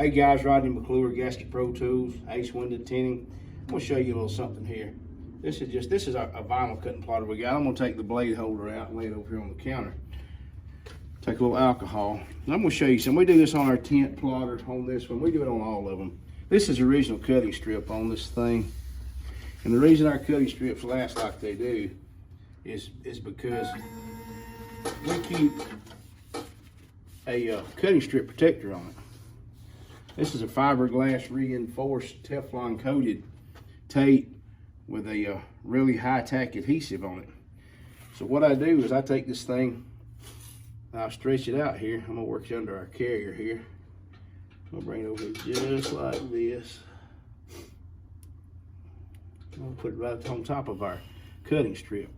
Hey guys, Rodney McClure, Gasket Pro Tools, Ace Window Tinting. I'm gonna show you a little something here. This is a vinyl cutting plotter we got. I'm gonna take the blade holder out and lay it over here on the counter. Take a little alcohol. And I'm gonna show you something. We do this on our tent plotter, on this one. We do it on all of them. This is the original cutting strip on this thing. And the reason our cutting strips last like they do is because we keep a cutting strip protector on it. This is a fiberglass reinforced Teflon coated tape with a really high tack adhesive on it. So what I do is I take this thing and I'll stretch it out here. I'm gonna work it under our carrier here. I'm gonna bring it over just like this. I'm gonna put it right on top of our cutting strip.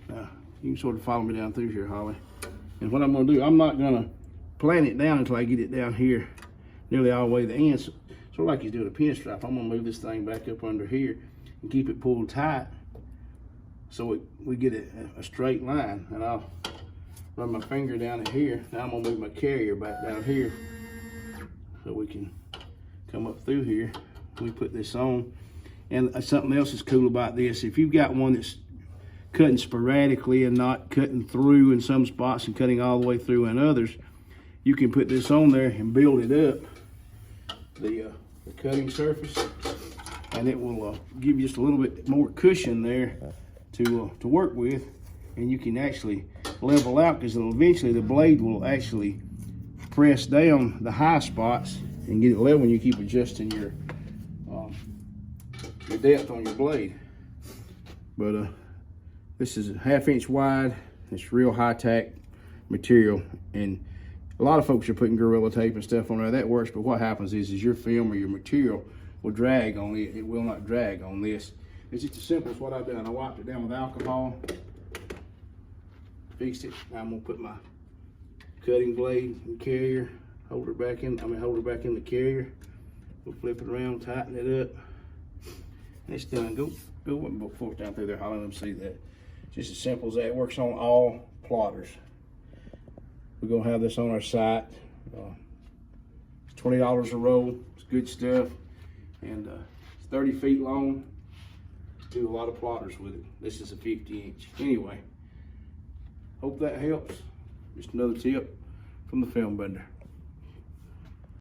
Now, you can sort of follow me down through here, Holly. And what I'm gonna do, I'm not gonna plant it down until I get it down here nearly all the way to the end. Sort of like he's doing a pinstripe. I'm gonna move this thing back up under here and keep it pulled tight so we get a straight line. And I'll run my finger down in here. Now I'm gonna move my carrier back down here so we can come up through here. We put this on. And something else is cool about this, if you've got one that's cutting sporadically and not cutting through in some spots and cutting all the way through in others, you can put this on there and build it up, the cutting surface, and it will give you just a little bit more cushion there to work with, and you can actually level out, because eventually the blade will actually press down the high spots and get it level, and you keep adjusting your depth on your blade. But this is a 1/2 inch wide. It's real high tack material, and a lot of folks are putting Gorilla Tape and stuff on there. That works, but what happens is your film or your material will drag on it. It will not drag on this. It's just as simple as what I've done. I wiped it down with alcohol, fixed it. Now I'm gonna put my cutting blade and carrier, hold her back in the carrier. We'll flip it around, tighten it up. And it's done. Go forth down through there, Holly, let them see that. Just as simple as that. It works on all plotters. We're gonna have this on our site. It's $20 a roll. It's good stuff, and it's 30 feet long. Do a lot of plotters with it. This is a 50 inch. Anyway, hope that helps. Just another tip from the Film Bender.